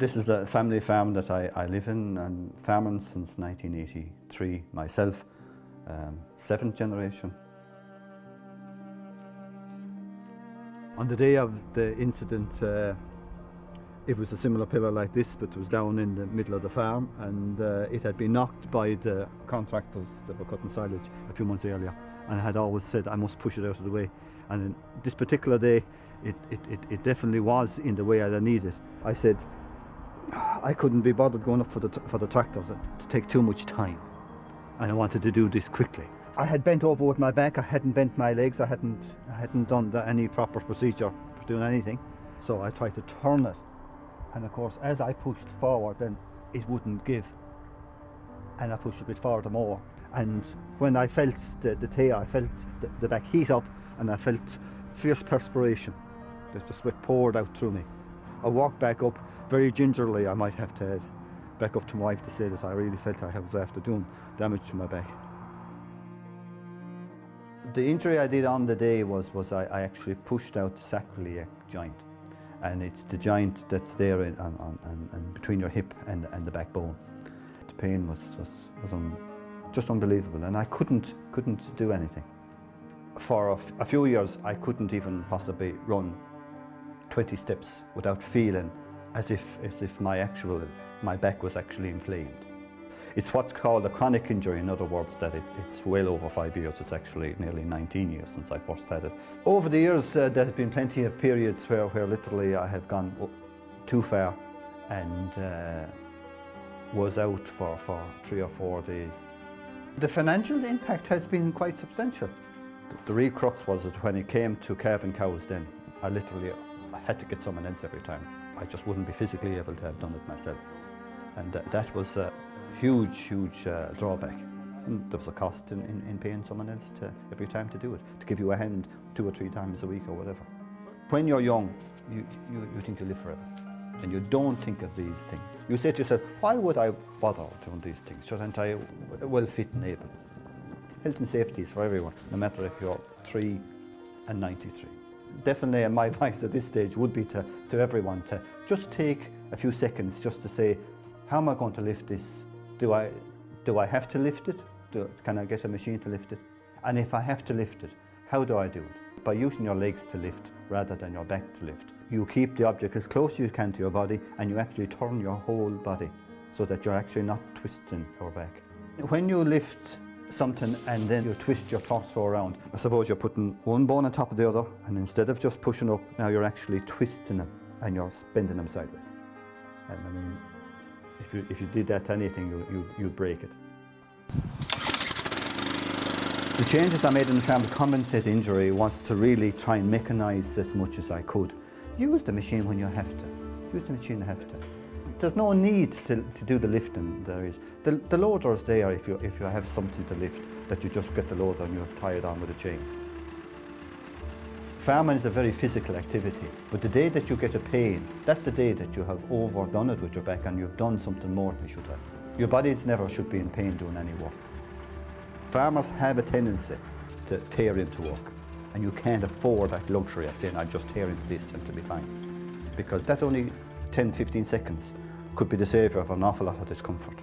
This is the family farm that I live in, and farming since 1983 myself, 7th generation. On the day of the incident, it was a similar pillar like this, but it was down in the middle of the farm, and it had been knocked by the contractors that were cutting silage a few months earlier, and I had always said I must push it out of the way. And this particular day, it definitely was in the way I needed. I said I couldn't be bothered going up for the tractor to take too much time, and I wanted to do this quickly. I had bent over with my back. I hadn't bent my legs. I hadn't done any proper procedure for doing anything. So I tried to turn it, and of course, as I pushed forward, then it wouldn't give, and I pushed a bit further more. And when I felt the tail, I felt the back heat up, and I felt fierce perspiration. The sweat poured out through me. I walked back up very gingerly. I might have to head back up to my wife to say that I really felt I was after doing damage to my back. The injury I did on the day was I actually pushed out the sacroiliac joint, and it's the joint that's there in between your hip and the backbone. The pain was just unbelievable, and I couldn't do anything. For a few years, I couldn't even possibly run 20 steps without feeling as if my back was actually inflamed. It's what's called a chronic injury. In other words, that it's well over 5 years. It's actually nearly 19 years since I first had it. Over the years, there have been plenty of periods where literally I have gone too far and was out for 3 or 4 days. The financial impact has been quite substantial. The real crux was that when it came to calving cows, then I had to get someone else every time. I just wouldn't be physically able to have done it myself. And that was a huge drawback. And there was a cost in paying someone else every time to do it, to give you a hand 2 or 3 times a week or whatever. When you're young, you think you live forever, and you don't think of these things. You say to yourself, why would I bother doing these things? Shouldn't I well fit and able? Health and safety is for everyone, no matter if you're 3 and 93. Definitely my advice at this stage would be to everyone to just take a few seconds just to say, how am I going to lift this? Do I have to lift it? Can I get a machine to lift it? And if I have to lift it, how do I do it? By using your legs to lift rather than your back to lift. You keep the object as close as you can to your body, and you actually turn your whole body so that you're actually not twisting your back. When you lift something and then you twist your torso around, I suppose you're putting one bone on top of the other, and instead of just pushing up, now you're actually twisting them and you're bending them sideways. And I mean, if you did that to anything, you'd break it. The changes I made in the farm to compensate injury was to really try and mechanise as much as I could. Use the machine when you have to. Use the machine when you have to. There's no need to do the lifting. There is. The loader's there if you have something to lift, that you just get the loader and you tie it on with a chain. Farming is a very physical activity, but the day that you get a pain, that's the day that you have overdone it with your back and you've done something more than you should have. Your body never should be in pain doing any work. Farmers have a tendency to tear into work, and you can't afford that luxury of saying, I'll just tear into this and it'll be fine. Because that only 10-15 seconds could be the saviour of an awful lot of discomfort.